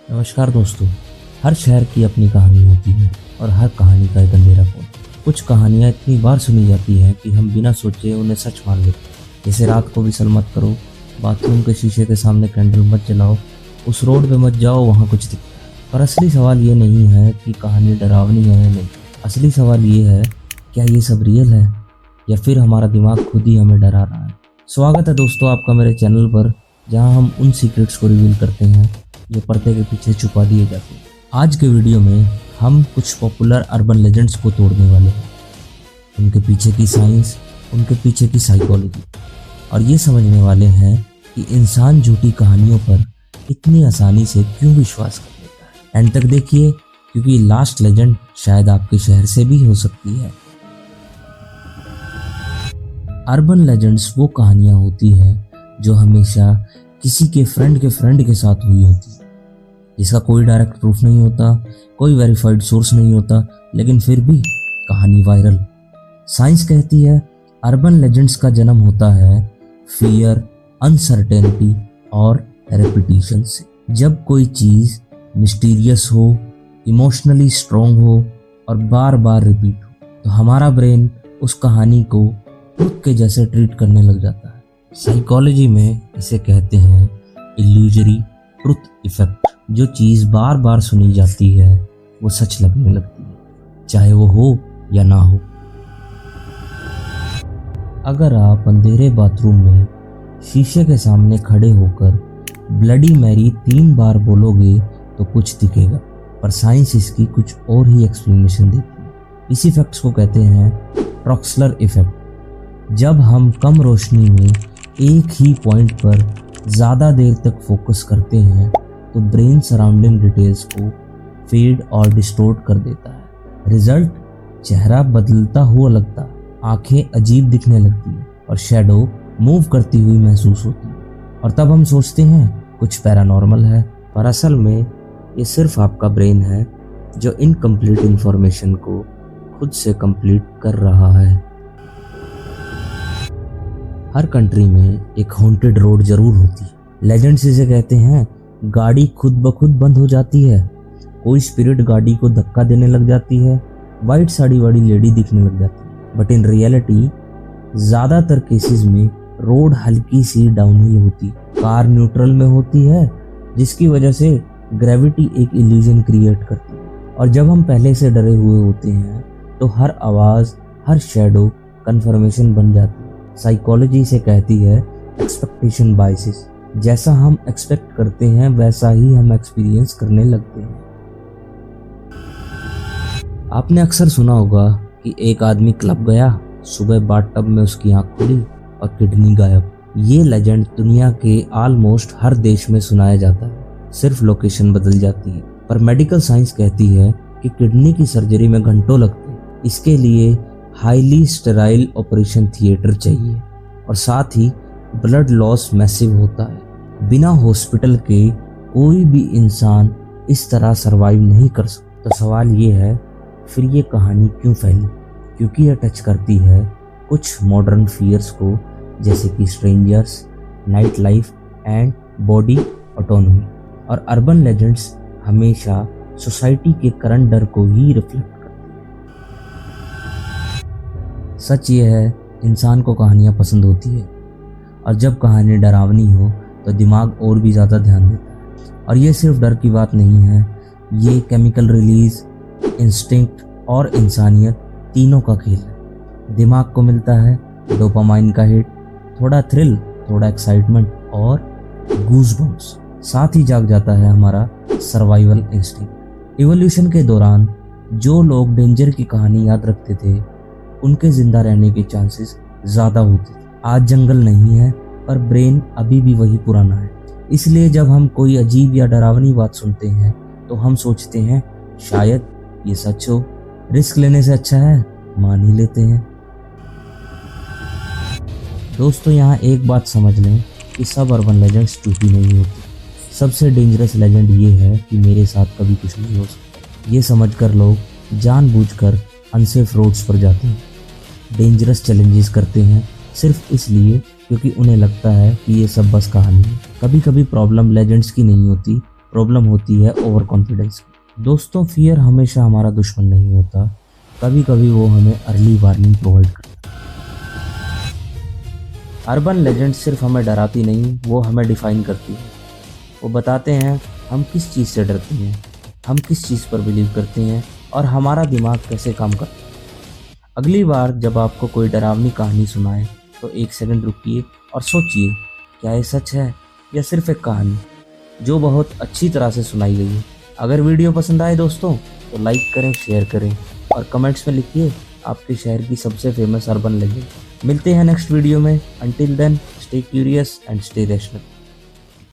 नमस्कार दोस्तों। हर शहर की अपनी कहानी होती है और हर कहानी का एक अंधेरा कोण। कुछ कहानियाँ इतनी बार सुनी जाती हैं कि हम बिना सोचे उन्हें सच मान लेते हैं। जैसे रात को विसल मत करो, बाथरूम के शीशे के सामने कैंडल मत जलाओ, उस रोड पे मत जाओ वहाँ कुछ दिखता है। पर असली सवाल ये नहीं है कि कहानी डरावनी है या नहीं। असली सवाल ये है, क्या ये सब रियल है या फिर हमारा दिमाग खुद ही हमें डरा रहा है। स्वागत है दोस्तों आपका मेरे चैनल पर, जहाँ हम उन सीक्रेट्स को रिवील करते हैं जो पर्दे के पीछे छुपा दिए जाते हैं। आज के वीडियो में हम कुछ पॉपुलर अर्बन लेजेंड्स को तोड़ने वाले हैं, उनके पीछे की साइंस, उनके पीछे की साइकोलॉजी, और ये समझने वाले हैं कि इंसान झूठी कहानियों पर इतनी आसानी से क्यों विश्वास कर लेता है। एंड तक देखिए, क्योंकि लास्ट लेजेंड शायद आपके शहर से भी हो सकती है। अर्बन लेजेंड्स वो कहानियां होती हैं जो हमेशा किसी के फ्रेंड के साथ हुई होती है, जिसका कोई डायरेक्ट प्रूफ नहीं होता, कोई वेरीफाइड सोर्स नहीं होता, लेकिन फिर भी कहानी वायरल। साइंस कहती है अर्बन लेजेंड्स का जन्म होता है फियर, अनसर्टेनिटी और रेपिटेशन से। जब कोई चीज मिस्टीरियस हो, इमोशनली स्ट्रॉन्ग हो और बार बार रिपीट हो, तो हमारा ब्रेन उस कहानी को ट्रुथ के जैसे ट्रीट करने लग जाता है। साइकोलॉजी में इसे कहते हैं इल्यूजरी ट्रुथ इफेक्ट। जो चीज़ बार बार सुनी जाती है वो सच लगने लगती है, चाहे वो हो या ना हो। अगर आप अंधेरे बाथरूम में शीशे के सामने खड़े होकर ब्लडी मैरी 3 बार बोलोगे तो कुछ दिखेगा, पर साइंस इसकी कुछ और ही एक्सप्लेनेशन देती है। इस इफेक्ट्स को कहते हैं ट्रॉक्सलर इफेक्ट। जब हम कम रोशनी में एक ही पॉइंट पर ज़्यादा देर तक फोकस करते हैं तो ब्रेन सराउंडिंग डिटेल्स को फेड और डिस्टोर्ट कर देता है। रिजल्ट, चेहरा बदलता हुआ लगता, आंखें अजीब दिखने लगती है और शैडो मूव करती हुई महसूस होती है। और तब हम सोचते हैं कुछ पैरानॉर्मल है, पर असल में ये सिर्फ आपका ब्रेन है जो इनकम्प्लीट इंफॉर्मेशन को खुद से कंप्लीट कर रहा है। हर कंट्री में एक हॉन्टेड रोड जरूर होती है। लेजेंड्स इसे कहते हैं गाड़ी खुद ब खुद बंद हो जाती है, कोई स्पिरिट गाड़ी को धक्का देने लग जाती है, वाइट साड़ी वाली लेडी दिखने लग जाती है। बट इन रियलिटी ज़्यादातर केसेस में रोड हल्की सी डाउनहिल होती, कार न्यूट्रल में होती है, जिसकी वजह से ग्रेविटी एक इल्यूजन क्रिएट करती है। और जब हम पहले से डरे हुए होते हैं तो हर आवाज़, हर शैडो कंफर्मेशन बन जाती है। साइकोलॉजी से कहती है एक्सपेक्टेशन बायसेस। जैसा हम एक्सपेक्ट करते हैं वैसा ही हम एक्सपीरियंस करने लगते हैं। आपने अक्सर सुना होगा कि एक आदमी क्लब गया, सुबह बाथटब में उसकी आंख खुली और किडनी गायब। ये लेजेंड दुनिया के ऑलमोस्ट हर देश में सुनाया जाता है, सिर्फ लोकेशन बदल जाती है। पर मेडिकल साइंस कहती है कि किडनी की सर्जरी में घंटों लगते हैं। इसके लिए हाईली स्टेराइल ऑपरेशन थिएटर चाहिए और साथ ही ब्लड लॉस मैसिव होता है। बिना हॉस्पिटल के कोई भी इंसान इस तरह सरवाइव नहीं कर सकता। तो सवाल ये है, फिर ये कहानी क्यों फैली? क्योंकि यह टच करती है कुछ मॉडर्न फियर्स को, जैसे कि strangers, night life and body autonomy. और अर्बन लेजेंड्स हमेशा सोसाइटी के करंट डर को ही रिफ्लेक्ट। सच ये है, इंसान को कहानियाँ पसंद होती है, और जब कहानी डरावनी हो तो दिमाग और भी ज़्यादा ध्यान देता है। और ये सिर्फ डर की बात नहीं है, ये केमिकल रिलीज, इंस्टिंक्ट और इंसानियत तीनों का खेल है। दिमाग को मिलता है डोपामाइन का हिट, थोड़ा थ्रिल, थोड़ा एक्साइटमेंट और गूज़बम्प्स, साथ ही जाग जाता है हमारा सर्वाइवल इंस्टिंक्ट। इवोल्यूशन के दौरान जो लोग डेंजर की कहानी याद रखते थे उनके जिंदा रहने के चांसेस ज़्यादा होते थे। आज जंगल नहीं है, पर ब्रेन अभी भी वही पुराना है। इसलिए जब हम कोई अजीब या डरावनी बात सुनते हैं तो हम सोचते हैं शायद ये सच हो। रिस्क लेने से अच्छा है मान ही लेते हैं। दोस्तों, यहाँ एक बात समझ लें कि सब अर्बन लेजेंड्स झूठी नहीं होती। सबसे डेंजरस लेजेंड ये है कि मेरे साथ कभी कुछ नहीं हो सकता। ये समझकर लोग जानबूझकर अनसेफ रोड्स पर जाते हैं, डेंजरस चैलेंजेस करते हैं, सिर्फ इसलिए क्योंकि उन्हें लगता है कि ये सब बस कहानी है। कभी कभी प्रॉब्लम लेजेंड्स की नहीं होती, प्रॉब्लम होती है ओवर कॉन्फिडेंस की। दोस्तों, फियर हमेशा हमारा दुश्मन नहीं होता, कभी कभी वो हमें अर्ली वार्निंग प्रोवाइड करता है। अर्बन लेजेंड सिर्फ हमें डराती नहीं, वो हमें डिफाइन करती है। वो बताते हैं हम किस चीज़ से डरते हैं, हम किस चीज़ पर बिलीव करते हैं और हमारा दिमाग कैसे काम करता है। अगली बार जब आपको कोई डरावनी कहानी सुनाए तो एक सेकंड रुकिए और सोचिए, क्या ये सच है या सिर्फ एक कहानी जो बहुत अच्छी तरह से सुनाई गई है। अगर वीडियो पसंद आए दोस्तों तो लाइक करें, शेयर करें और कमेंट्स में लिखिए आपके शहर की सबसे फेमस अर्बन लेजेंड। मिलते हैं नेक्स्ट वीडियो में। Until then, stay curious and stay rational.